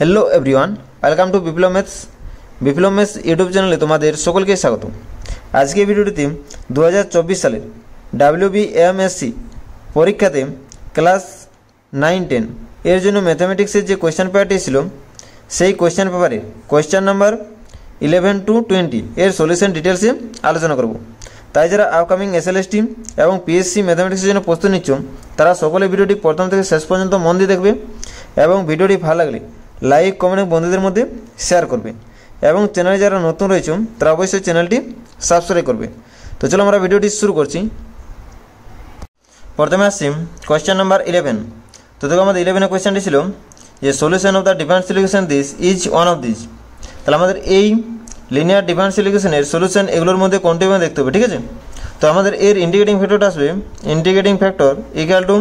Hello everyone welcome to Biplab maths YouTube চ্যানেলে তোমাদের সকলকে স্বাগত। আজকে ভিডিওটিতে 2024 সালের WBMSC পরীক্ষাতে ক্লাস 9-10 এর জন্য ম্যাথমেটিক্সের যে কোয়েশ্চেন পেপারটি ছিল সেই কোয়েশ্চেন পেপারে কোয়েশ্চেন নাম্বার 11 to 20 এর সলিউশন ডিটেলসে আলোচনা করব। তাই যারা আপকামিং SLST এবং PSC ম্যাথমেটিক্সের জন্য প্রস্তুতি নিচ্ছ তারা সকলে ভিডিওটি প্রথম থেকে শেষ পর্যন্ত মন দিয়ে দেখবে এবং ভিডিওটি ভালো লাগলে লাইক কমেন্ট বন্ধুদের মধ্যে শেয়ার করবে এবং চ্যানেলে যারা নতুন রয়েছে তারা অবশ্যই চ্যানেলটি সাবস্ক্রাইব করবে। তো চলো আমরা ভিডিওটি শুরু করছি। প্রথমে আসছি কোয়েশ্চেন নাম্বার 11। তো দেখো আমাদের 11 কোয়েশ্চেনটি ছিল যে solution of the differential equation this is one of this. তাহলে আমাদের এই লিনিয়ার ডিফারেন্সিয়াল ইকুয়েশনের সলিউশন এগুলোর মধ্যে কোনটি দেখতে হবে, ঠিক আছে। তো আমাদের এর ইন্টিগ্রেটিং ফ্যাক্টরটা আসবে integrating factor equal to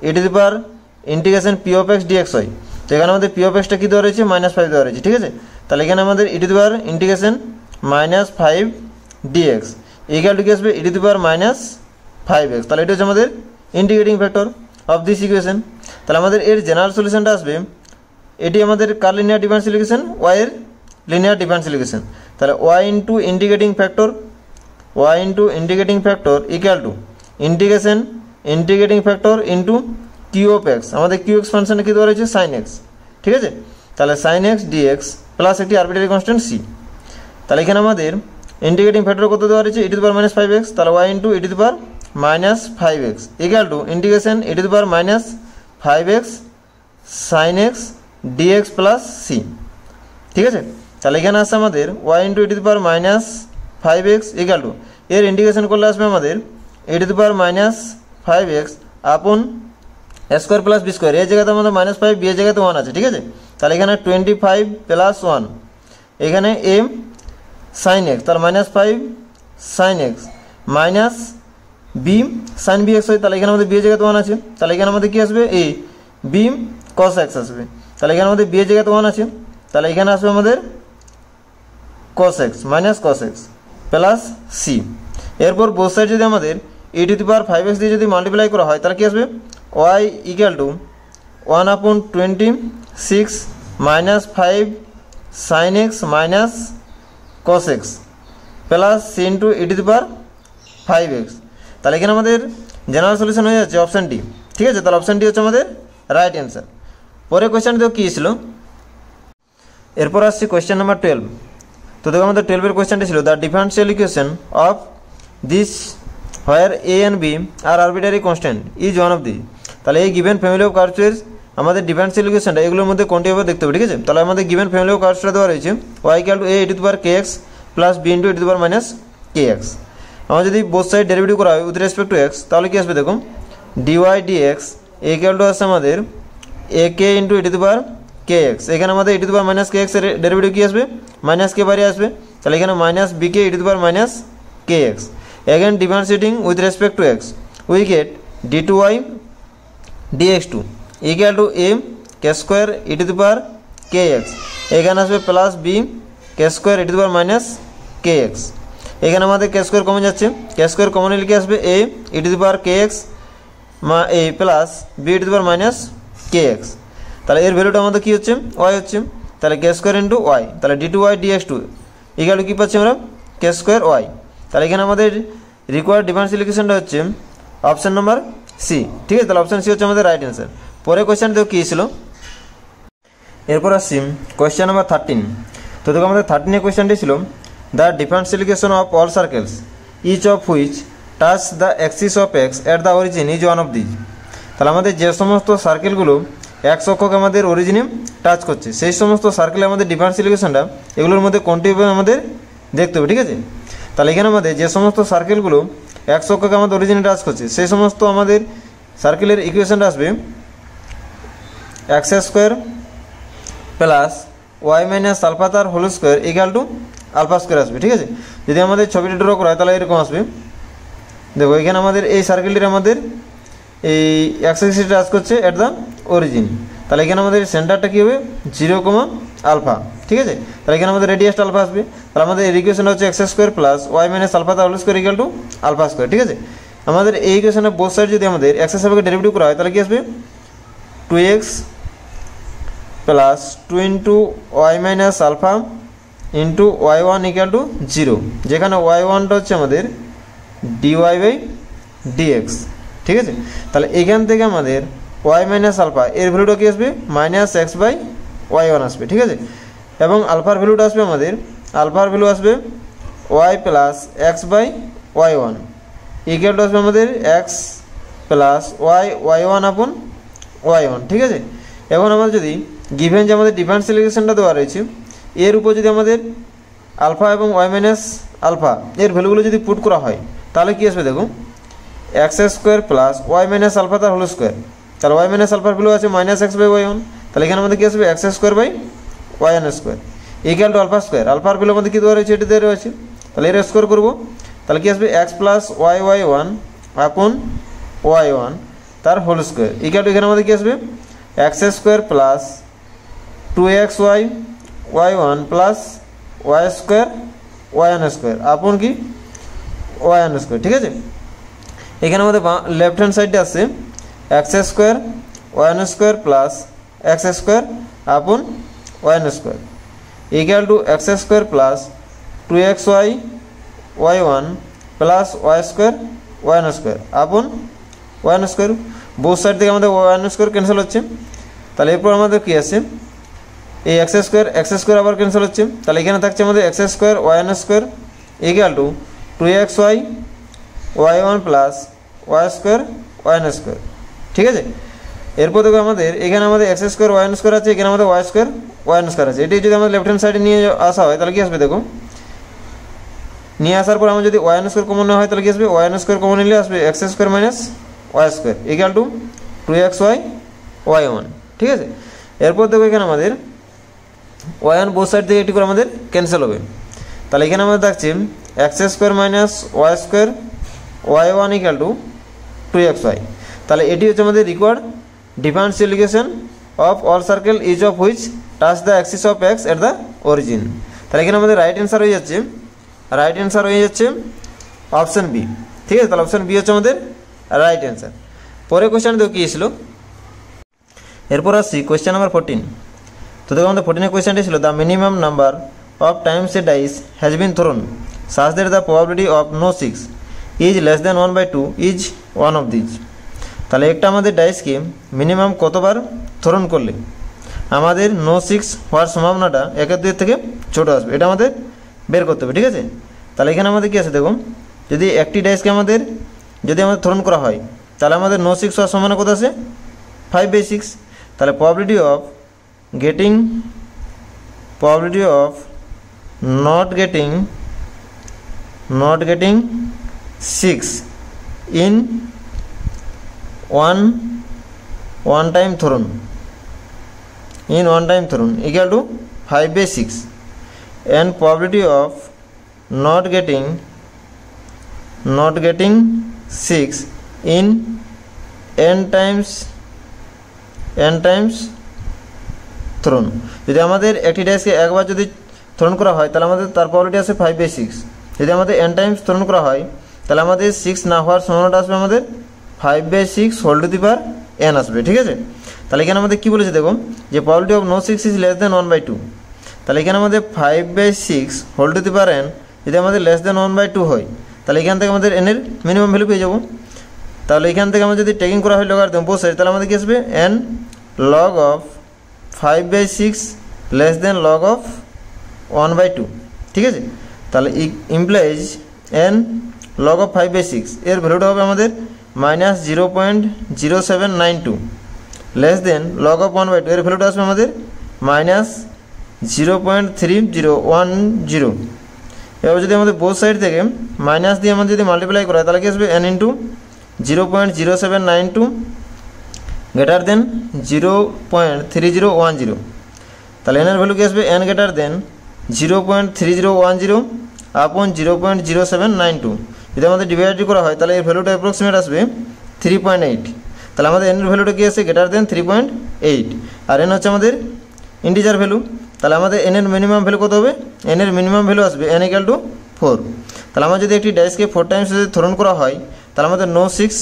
e two the power integration p of x dx হয়। তো এখানে আমাদের p of x টা কি দেওয়া রয়েছে -5 দেওয়া রয়েছে, ঠিক আছে। তাহলে এখানে আমাদের e two the power integration -5 dx equal to কি আসবে e two the power -5x। তাহলে এটা হচ্ছে আমাদের integrating factor of this equation. তাহলে আমাদের এর জেনারেল সলিউশনটা আসবে এটি আমাদের কার লিনিয়ার ডিফারেন্সিয়াল ইকুয়েশন y এর লিনিয়ার ডিফারেন্সিয়াল ইকুয়েশন। তাহলে y into integrating factor equal to integrating factor into q of x। আমাদের q এক্সপানশনে কি দেওয়া রয়েছে sin x, ঠিক আছে। তাহলে sin x dx প্লাস একটি আরবিট্রারি কনস্ট্যান্ট c। তাহলে এখানে আমাদের ইন্টিগ্রেটিং ফ্যাক্টর কত দেওয়া রয়েছে e two the power -5x। তাহলে y into e two the power -5x equal to integration e two the power -5x sin x dx plus c, ঠিক আছে। তাহলে এখানে আসছে আমাদের y into e two the power -5x equal to এর integration করলে আসবে আমাদের e two the power -5x আপন স্কোয়ার প্লাস বি স্কোয়ার। এর জায়গাতে আমাদের -5 বি এর জায়গাতে 1 আছে, ঠিক আছে। তাহলে এখানে 25 প্লাস 1 এখানে m sin x তার -5 sin x minus B sin bx হয়। তাহলে এখানে আমাদের বি এর জায়গাতে 1 আছে। তাহলে এখানে আমাদের কি আসবে এই বি cos x আসবে। তাহলে এখানে আমাদের বি এর জায়গাতে 1 আছে। তাহলে এখানে আসবে আমাদের cos x minus cos x plus c। এরপর বোথ সাইড যদি আমাদের e two the power 5x দিয়ে যদি মাল্টিপ্লাই করা হয় তাহলে কি আসবে y equal to 1/26 minus 5 sin x minus cos x plus c into e two the power 5x। তাহলে এখানে আমাদের জেনারেল সলিউশন হয়ে যাচ্ছে অপশান ডি, ঠিক আছে। তাহলে অপশান ডি হচ্ছে আমাদের রাইট অ্যান্সার। পরে কোয়েশ্চেনটি কী ছিল, এরপর আসছি কোয়েশ্চেন নাম্বার 12। তো দেখো আমাদের 12-এর কোয়েশ্চেনটি ছিল the differential equation of this where a and b are arbitrary constant is one of the. তাহলে এই গিভেন ফ্যামিলি অফ কার্ভসের আমাদের ডিফারেন্সিয়াল ইকুয়েশনটা এগুলোর মধ্যে কোনটি হবে দেখতে হবে, ঠিক আছে। তাহলে আমাদের গিভেন ফ্যামিলি অফ কার্ভসটা দেওয়া রয়েছে y equal to a e two the power kx plus b into e two the power -kx। আমরা যদি বোথ সাইড ডেরিভেটিভ করা হয় উইথ রেসপেক্ট টু x তাহলে কি আসবে দেখো dy dx ইকুয়াল টু আসছে আমাদের ak into e two the power kx। এখানে আমাদের e two the power -kx এর ডেরিভেটিভ কি আসবে -k বাইরে আসবে। তাহলে এখানে -bk e two the power -kx। again differentiating with respect to x we get d2y dx2 equal to a k square e to the power kx। এখানে আসবে plus b k square e to the power -kx। এখানে আমাদের k square common যাচ্ছে, k square common নিলে কি আসবে a e to the power kx a plus b e to the power -kx। তাহলে এর ভ্যালুটা আমাদের কি হচ্ছে y হচ্ছে। তাহলে k square into y তাহলে d2y dx2 equal to কি পাচ্ছি আমরা k square y। তাহলে এখানে আমাদের রিকোয়ার্ড ডিফারেন্সিয়াল ইকুয়েশনটা হচ্ছে অপশন নাম্বার সি, ঠিক আছে। তাহলে অপশন সি হচ্ছে আমাদের রাইট অ্যান্সার। পরে কোয়েশ্চেন দেখো কী ছিল, এরপর আসছি কোয়েশ্চেন নাম্বার 13। তো দেখো আমাদের 13-এর কোয়েশ্চেনটি ছিল the differential equation of all circles each of which touch the axis of X at the origin is one of these. তাহলে আমাদের যে সমস্ত সার্কেলগুলো এক্স অক্ষকে আমাদের অরিজিনে টাচ করছে সেই সমস্ত সার্কেলে আমাদের ডিফারেন্সিয়াল ইকুয়েশনটা এগুলোর মধ্যে কোনটি আমাদের দেখতে হবে, ঠিক আছে। তাহলে এখানে আমাদের যে সমস্ত সার্কেলগুলো এক্স অক্ষকে আমাদের অরিজিনে টাচ করছে সেই সমস্ত আমাদের সার্কেলের ইকুয়েশনটা আসবে x square plus Y minus alpha তার whole square equal to alpha square আসবে, ঠিক আছে। যদি আমাদের ছবিটা ড্র করা হয় তাহলে এরকম আসবে। দেখো এখানে আমাদের এই সার্কেলটির আমাদের এই এক্স অ্যাক্সিসে টাচ করছে এট দ্য অরিজিন। তাহলে এখানে আমাদের সেন্টারটা কী হবে 0, আলফা, ঠিক আছে। তাহলে এখানে আমাদের রেডিয়াসটা আলফা আসবে। তাহলে আমাদের এই ইকুয়েশনটা হচ্ছে x square plus Y minus alpha তার whole square equal to alpha square, ঠিক আছে। আমাদের এই ইকুয়েশনের বোথ সাইড যদি আমাদের এক্স এর সাপেক্ষে ডেরিভেটিভ করা হয় তাহলে কি আসবে 2x plus 2 into Y minus alpha into Y one equal to 0, যেখানে ওয়াই ওয়ানটা হচ্ছে আমাদের ডিওয়াই বাই ডিএক্স। ঠিক আছে, তাহলে এখান থেকে আমাদের ওয়াই মাইনাস আলফা এর ভ্যালুটা কী আসবে, minus X by Y one আসবে। ঠিক আছে, এবং আলফার ভ্যালুটা আসবে আমাদের, আলফার ভ্যালু আসবে Y plus X by Y one equal to আসবে আমাদের X plus Y one upon Y one. ঠিক আছে, এখন আমাদের যদি গিভেন যে আমাদের ডিফারেন্সিয়াল ইকুয়েশনটা দেওয়া রয়েছে এর উপর যদি আমাদের আলফা এবং ওয়াই মাইনাস আলফা এর ভ্যালুগুলো যদি পুট করা হয় তাহলে কী আসবে দেখো, X square plus Y minus alpha তার হোল স্কোয়ার, তাহলে ওয়াই মাইনাস আলফার ভ্যালু আছে minus X by Y one, তাহলে এখানে আমাদের কী আসবে x square by Y one square equal to alpha square, আলফার ভ্যালু আমাদের কী দেওয়া রয়েছে, এটি দেওয়া রয়েছে, তাহলে এর স্কোয়ার করবো, তাহলে কী আসবে X plus Y one upon Y one তার হোল স্কোয়ার ইকুয়াল টু এখানে আমাদের কী আসবে x square plus 2x Y one plus Y square Y one square upon কি ওয়াই ওয়ান স্কোয়ার। ঠিক আছে, এখানে আমাদের লেফট হ্যান্ড সাইডে আছে x square Y one square plus x square upon Y one square equal to x square plus 2x Y one plus Y square Y one square upon Y one square. Both side থেকে আমাদের Y one square cancel হচ্ছে, তাহলে এরপর আমাদের কী আছে, এই x square আবার cancel হচ্ছে, তাহলে এখানে থাকছে আমাদের X square Y one square equal to 2x Y one plus Y square Y one square. ঠিক আছে, এরপর দেখো আমাদের এখানে আমাদের X square Y one square আছে, এখানে আমাদের Y square Y one square আছে, এটি যদি আমাদের লেফট হ্যান্ড সাইডে নিয়ে আসা হয় তাহলে কী আসবে দেখো, নিয়ে আসার পর আমরা যদি ওয়াই ওয়ান স্কোয়ার কমন নেওয়া হয় তাহলে কী আসবে, ওয়াই ওয়ান স্কোয়ার কমন নিলে আসবে x square minus Y square equal to 2x Y one. ঠিক আছে, এরপর দেখো এখানে আমাদের ওয়াই ওয়ান বোথ সাইড থেকে একটি করে আমাদের ক্যান্সেল হবে, তাহলে এখানে আমাদের থাকছে X square minus Y square Y one equal to 2x তাহলে এটি হচ্ছে আমাদের required differential equation of all circle each of which touch the axis of X at the origin. তাহলে এখানে আমাদের রাইট অ্যান্সার হয়ে যাচ্ছে অপশান বি। ঠিক আছে, তাহলে অপশান বি হচ্ছে আমাদের রাইট অ্যান্সার। পরে কোয়েশ্চেন দেখো কী ছিল, এরপর আসছি কোয়েশ্চেন নাম্বার 14। তো দেখো আমাদের 14 কোয়েশ্চেনটি ছিল the minimum number of times a dice has been thrown such that the probability of no 6 is less than 1/2 is one of these. তাহলে একটা আমাদের ডাইসকে মিনিমাম কতবার থ্রোন করলে আমাদের নো 6 হওয়ার সম্ভাবনাটা 1/2 থেকে ছোটো আসবে, এটা আমাদের বের করতে হবে। ঠিক আছে, তাহলে এখানে আমাদের কী আছে দেখুন, যদি একটি ডাইসকে আমাদের থ্রোন করা হয় তাহলে আমাদের নো 6 হওয়ার সম্ভাবনা কত আছে 5/6, তাহলে probability of not getting 6 in one time thrown equal to 5/6 and probability of not getting 6 in n times thrown. যদি আমাদের একটি ডাইসকে একবার যদি থ্রোন করা হয় তাহলে আমাদের তার প্রবাবিলিটি আছে 5/6, যদি আমাদের n টাইমস থ্রোন করা হয় তাহলে আমাদের 6 না হওয়ার সম্ভাবনাটা আসবে আমাদের 5/6 whole to the power n আসবে। ঠিক আছে, তাহলে এখানে আমাদের কী বলেছে দেখো, যে probability of no 6 is less than 1/2, তাহলে এখানে আমাদের 5/6 whole to the power n যদি আমাদের লেস দ্যান 1/2 হয় তাহলে এখান থেকে আমাদের n এর মিনিমাম ভ্যালু পেয়ে যাবো। তাহলে এখান থেকে আমরা যদি টেকিং করা হয় লগারিদম বোথ সাইড তাহলে আমাদের কী আসবে n log of 5/6 less than log of 1/2। ঠিক আছে, তাহলে ইমপ্লাইজ n log of 5/6 এর ভ্যালুটা হবে আমাদের -0.0792 লেস দেন log of 1/2 এর ভ্যালুটা আসবে আমাদের -0.3010। এবার যদি আমাদের বোথ সাইড থেকে মাইনাস দিয়ে আমাদের যদি মাল্টিপ্লাই করা হয় তাহলে কি আসবে n ইন্টু 0.0792 গ্রেটার দেন 0.3010, তাহলে n এর ভ্যালু কি আসবে n গ্রেটার দেন 0.3010 আপন 0.0792। যদি আমাদের ডিভাইড করা হয় তাহলে এর ভ্যালুটা অ্যাপ্রক্সিমেট আসবে 3.8, তাহলে আমাদের n এর ভ্যালুটা কি আছে গ্রেটার দেন 3.8, আর n হচ্ছে আমাদের ইন্টিজার ভ্যালু, তাহলে আমাদের n এর মিনিমাম ভ্যালু কত হবে, n এর মিনিমাম ভ্যালু আসবে n = 4। তাহলে আমরা যদি একটি ডাইসকে 4 টাইমস যদি থ্রোন করা হয় তাহলে আমাদের নো 6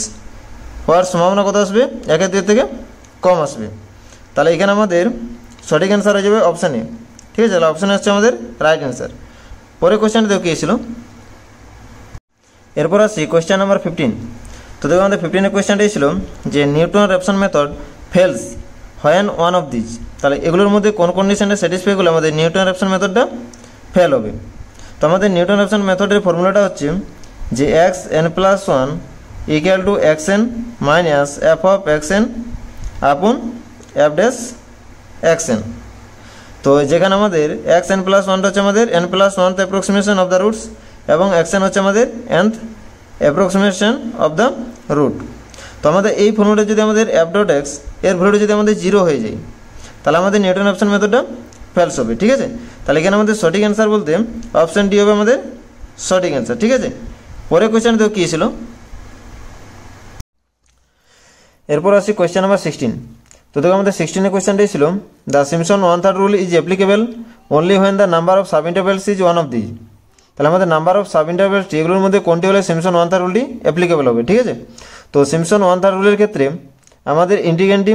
হওয়ার সম্ভাবনা কত আসবে 1/2 থেকে কম আসবে। তাহলে এখানে আমাদের সঠিক অ্যান্সার হয়ে যাবে অপশান এ। ঠিক আছে, তাহলে অপশানে হচ্ছে আমাদের রাইট অ্যান্সার। পরে কোয়েশ্চেনটা দেখো কী ছিল। এরপর আসছি কোয়েশ্চেন নাম্বার 15। তো দেখো আমাদের 15-এর কোয়েশ্চেনটাই ছিল যে Newton Raphson method fails when one of this. তাহলে এগুলোর মধ্যে কোন কন্ডিশনে স্যাটিসফাই করলে আমাদের নিউটন র্যাপসন মেথডটা ফেল হবে। তো আমাদের নিউটন র্যাপসন মেথডের ফর্মুলাটা হচ্ছে যে x n plus one equal to x n minus f of x n upon f dash x n. তো যেখানে আমাদের এক্স এন প্লাস ওয়ানটা হচ্ছে আমাদের n plus oneth approximation of the roots এবং এক্স এন হচ্ছে আমাদের nth approximation of the root. তো আমাদের এই ফর্মুলা যদি আমাদের এফ ডট এক্স এর ভ্যালুটা যদি আমাদের 0 হয়ে যায় তাহলে আমাদের নিউটন র্যাপসন মেথডটা ফেলস হবে। ঠিক আছে, তাহলে এখানে আমাদের সঠিক অ্যান্সার বলতে অপশান ডি হবে আমাদের সঠিক অ্যান্সার। ঠিক আছে, পরে কোয়েশ্চেন দেখো কী ছিল। এরপর আসি কোয়েশ্চেন নাম্বার 16। তো দেখো আমাদের 16-এর কোয়েশ্চেনটাই ছিল the Simpson 1/3 rule is applicable only when the number of sub intervals is one of this. তাহলে আমাদের নাম্বার অফ সাব ইন্টারভেলসটি এগুলোর মধ্যে কোনটি হলে সিমসন 1/3 রুলটি অ্যাপ্লিকেবল হবে। ঠিক আছে, তো সিমসন 1/3 রুলের ক্ষেত্রে আমাদের ইন্টিগ্রেন্ডটি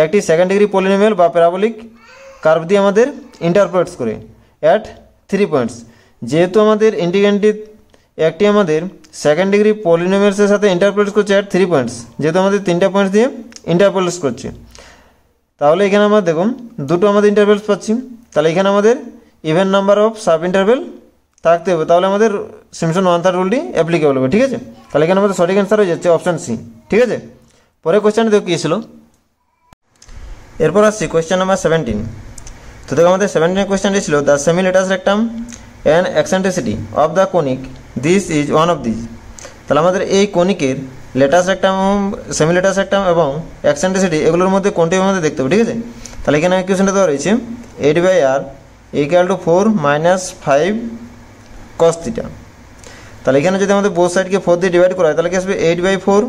একটি সেকেন্ড ডিগ্রি পলিনোমিয়াল বা প্যারাবোলিক কার্ভ দিয়ে আমাদের ইন্টারপ্রেটস করে অ্যাট 3 পয়েন্টস। যেহেতু আমাদের ইন্টিগ্রেন্ডটি একটি আমাদের সেকেন্ড ডিগ্রি পলিনোমিয়ালসের সাথে ইন্টারপ্রেটস করছে অ্যাট 3 পয়েন্টস, যেহেতু আমাদের 3টা পয়েন্টস দিয়ে ইন্টারপ্রেটস করছে, তাহলে এখানে আমরা দেখুন দুটো আমাদের ইন্টারভেলস পাচ্ছি। তাহলে এখানে আমাদের even number of sub interval থাকতে হবে, তাহলে আমাদের সিমসন 1/3 রুলটি অ্যাপ্লিকেবল হবে। ঠিক আছে, তাহলে এখানে আমাদের সঠিক অ্যান্সার হয়ে যাচ্ছে অপশান সি। ঠিক আছে, পরে কোয়েশ্চেনটা দেখো কী ছিল। এরপর আসছি কোয়েশ্চেন নাম্বার 17। তো দেখো আমাদের 17-এর কোয়েশ্চেনটি ছিল the semi latus rectum and eccentricity of the conic this is one of this. তাহলে আমাদের এই কনিকের latus rectum semi latus rectum এবং এক্সেন্ট্রিসিটি এগুলোর মধ্যে কোনটি আমাদের দেখতে হবে। ঠিক আছে, তাহলে এখানে কোয়েশ্চেনটা দেওয়া রয়েছে 8/r equal to 4 minus 5 cos theta. তাহলে এখানে যদি আমাদের বোথ সাইডকে 4 দিয়ে ডিভাইড করা হয় তাহলে কি আসবে 8/4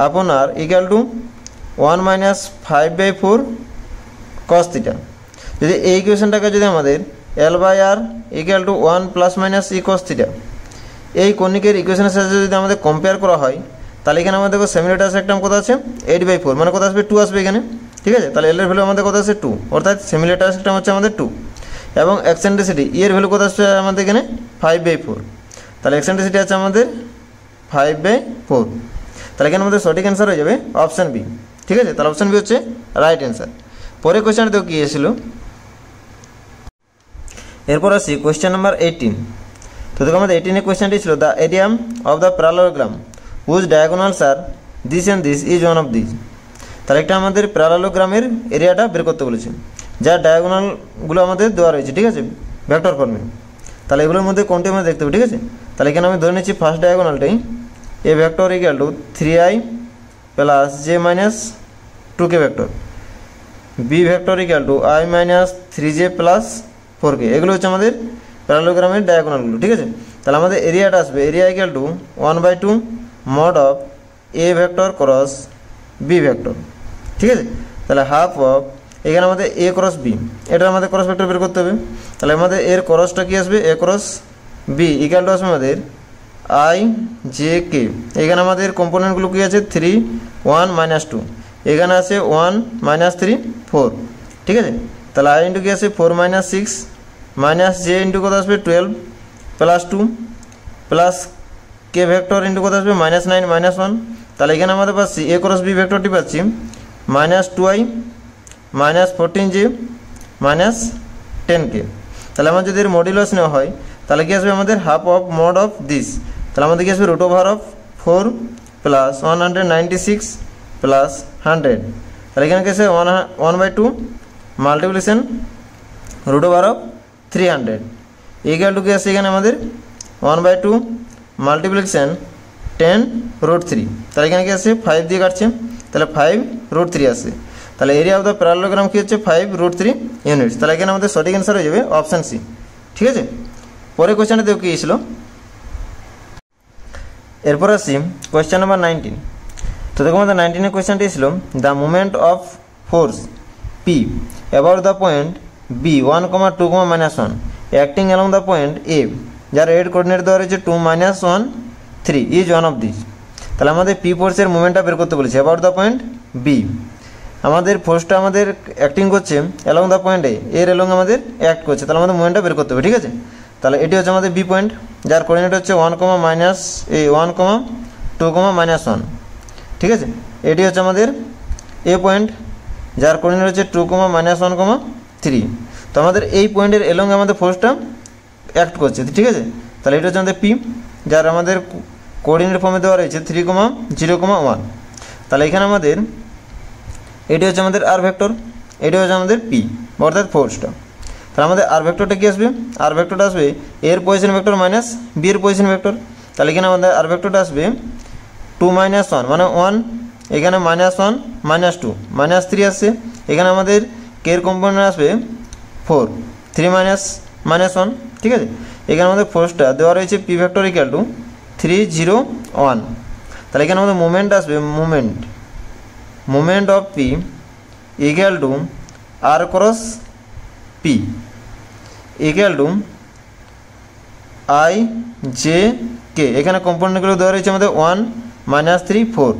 upon r equal to 1 minus 5/4 cos theta. যদি এই ইকুয়েশনটাকে যদি আমাদের L/r equal to 1 plus minus e cos theta এই কনিকের ইকুয়েশনের সাথে যদি আমাদের কম্পেয়ার করা হয় তাহলে এখানে আমাদের দেখো সেমি লেটাস রেক্টাম কত আছে 8/4 মানে কত আসবে 2 আসবে এখানে। ঠিক আছে, তাহলে এল এর ভ্যালু আমাদের কত আছে 2, অর্থাৎ সেমি লেটাস রেক্টাম হচ্ছে আমাদের 2 এবং এক্সেন্ট্রিসিটি এর ভ্যালু কত আসছে আমাদের এখানে 5/4। তাহলে এক্সেন্ট্রিসিটি আছে আমাদের 5/4। তাহলে এখানে আমাদের সঠিক অ্যান্সার হয়ে যাবে অপশান বি। ঠিক আছে, তাহলে অপশান বি হচ্ছে রাইট অ্যান্সার। পরে কোয়েশ্চেনটা দেখো কী এসেছিল। এরপর আসি কোয়েশ্চেন নাম্বার 18। তো দেখো আমাদের 18-এর কোয়েশ্চেনটি ছিল the area of the parallelogram whose diagonals are this and this is one of this. তাহলে একটা আমাদের প্যারালোগ্রামের এরিয়াটা বের করতে বলেছে যার ডায়াগোনালগুলো আমাদের দেওয়া রয়েছে। ঠিক আছে, ভেক্টর ফর্মে। তাহলে এগুলোর মধ্যে কোনটি আমরা দেখতে হবে। ঠিক আছে, তাহলে এখানে আমি ধরে নিচ্ছি ফার্স্ট ডায়াগোনালটাই a vector equal to 3i plus j minus 2k vector, b vector equal to i minus 3j plus 4k। এগুলো হচ্ছে আমাদের প্যারালোগ্রামের ডায়াগোনালগুলো। ঠিক আছে, তাহলে আমাদের এরিয়াটা আসবে area equal to 1/2 mod of A vector cross B vector. ঠিক আছে, তাহলে হাফ অফ এখানে আমাদের এ ক্রস বি, এটা আমাদের ক্রস ভেক্টর বের করতে হবে। তাহলে আমাদের এর ক্রসটা কি আসবে এ ক্রস বি ইকুয়াল টু আসবে আমাদের i j k। এখানে আমাদের কম্পোনেন্টগুলো কী আছে 3 1 মাইনাস 2, এখানে আছে 1 মাইনাস 3 4। ঠিক আছে, তাহলে i ইন্টু কি আছে 4 মাইনাস 6 মাইনাস জে ইন্টু কত আসবে 12 প্লাস 2 প্লাস কে ভেক্টর ইন্টু কত আসবে -9 -1। তাহলে এখানে আমাদের পাচ্ছি এ ক্রস বি ভেক্টরটি পাচ্ছি -2i minus 14j minus 10k। তাহলে আমার যদি এর মডুলাস নেওয়া হয় তাহলে কি আসবে আমাদের half of mod of this. তাহলে আমাদের কি আসবে root over of 4 plus 196 plus 100। তাহলে এখানে কি আছে 1/2 multiplication root over of 300 equal to কি আছে এখানে আমাদের 1/2 মাল্টিপ্লিকেশন 10√3। তাহলে এখানে কি আছে 5 দিয়ে কাটছে, তাহলে 5√3 আসে। তাহলে এরিয়া অফ দ্য প্যারালোগ্রাম কি হচ্ছে 5√3 ইউনিটস। তাহলে এখানে আমাদের সঠিক অ্যান্সার হয়ে যাবে অপশান সি। ঠিক আছে, পরে কোয়েশ্চেনটা দেখো কি ছিল। এরপর আসি কোয়েশ্চেন নাম্বার 19। তো দেখো আমাদের 19-এর কোয়েশ্চেনটি ছিল the movement of force P about the point B 1, 2, -1 acting along the point A যার রেড কোঅর্ডিনেট দেওয়া রয়েছে 2, -1, 3 ইজ ওয়ান অফ দিস। তাহলে আমাদের পি ফোর্সের মুভমেন্টটা বের করতে বলেছে অ্যাবাউট দ্য পয়েন্ট বি। আমাদের ফোর্সটা আমাদের অ্যাক্টিং করছে অ্যালং দ্য পয়েন্ট এর অ্যালং আমাদের অ্যাক্ট করছে, তাহলে আমাদের মোমেন্টটা বের করতে হবে। ঠিক আছে, তাহলে এটি হচ্ছে আমাদের বি পয়েন্ট, যার কোঅর্ডিনেট হচ্ছে 1,-2,-1। ঠিক আছে, এটি হচ্ছে আমাদের এ পয়েন্ট, যার কোঅর্ডিনেট হচ্ছে 2,-1,3। তো আমাদের এই পয়েন্টের এলং আমাদের ফোর্সটা অ্যাক্ট করছে। ঠিক আছে, তাহলে এটা হচ্ছে আমাদের পি, যার আমাদের কোঅর্ডিনেট ফর্মে দেওয়া রয়েছে 3,0,1। তাহলে এখানে আমাদের এটি হচ্ছে আমাদের আর ভেক্টর, এটি হচ্ছে আমাদের পি অর্থাৎ ফোর্সটা। তাহলে আমাদের আর ভেক্টরটা কী আসবে? আর ভেক্টরটা আসবে এর পজিশন ভেক্টর মাইনাস বি এর পজিশন ভেক্টর। তাহলে এখানে আমাদের আর ভেক্টরটা আসবে 2-1 মানে 1, এখানে -1 -2 -3 আসছে। এখানে আমাদের কে এর কম্পোনেন্ট আসবে 4, 3 -1। ঠিক আছে, এখানে আমাদের ফোর্সটা দেওয়া রয়েছে পি ভেক্টর ইকুয়াল টু 3,0,1। তাহলে এখানে আমাদের মোমেন্ট আসবে moment of P equal to R cross P equal to I J K. এখানে কম্পোনেন্টগুলো দেওয়া রয়েছে আমাদের 1 -3 4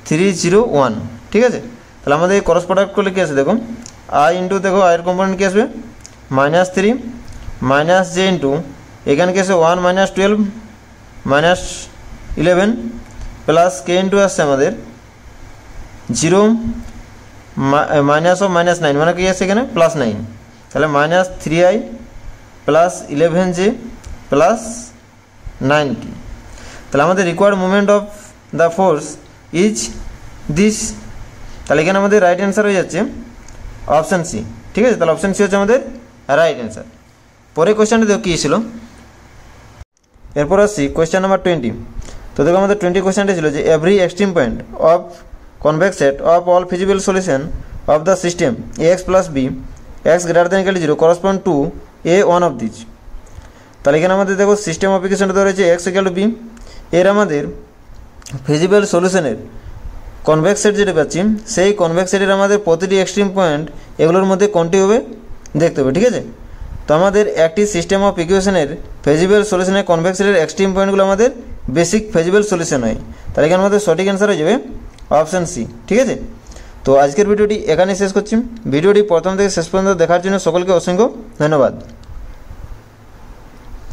3,0,1। ঠিক আছে, তাহলে আমাদের এই ক্রস প্রোডাক্ট করলে কী আছে দেখো, আই ইন্টু দেখো আয়ের কম্পোনেন্ট কী আসবে -3 মাইনাস জে ইন্টু এখানে কী আছে 1 -12 -11 প্লাস কে ইন্টু আসছে আমাদের 0 -9 মানে কি আছে এখানে +9। তাহলে -3i প্লাস 11j প্লাস 90। তাহলে আমাদের required movement of the force is this. তাহলে এখানে আমাদের রাইট অ্যান্সার হয়ে যাচ্ছে অপশান সি। ঠিক আছে, তাহলে অপশান সি হচ্ছে আমাদের রাইট অ্যান্সার। পরে কোয়েশ্চেনটা দেখো কী ছিল, এরপর আসছি কোয়েশ্চেন নাম্বার 20। তো দেখো আমাদের 20 কোয়েশ্চেনটা ছিল যে every extreme point of convex set of all feasible solution of the system ax plus b x greater than equal to 0 correspond to a one of these। তাহলে এখানে আমাদের দেখো সিস্টেম অফ ইকুয়েশনটা দেওয়া রয়েছে এক্স ইকুয়াল টু বি, এর আমাদের feasible সলিউশনের convex set যেটা পাচ্ছি সেই কনভেক্স সেটের আমাদের প্রতিটি এক্সট্রিম পয়েন্ট এগুলোর মধ্যে কোনটি হবে দেখতে হবে। ঠিক আছে, তো আমাদের একটি সিস্টেম অফ ইকুয়েশনের ফিজিবল সলিউশনের কনভেক্স সেটের এক্সট্রিম পয়েন্টগুলো আমাদের বেসিক ফিজিবল সলিউশন হয়। তাহলে এখানে আমাদের সঠিক অ্যান্সার হয়ে যাবে অপশান সি। ঠিক আছে, তো আজকের ভিডিওটি এখানেই শেষ করছি। ভিডিওটি প্রথম থেকে শেষ পর্যন্ত দেখার জন্য সকলকে অসংখ্য ধন্যবাদ।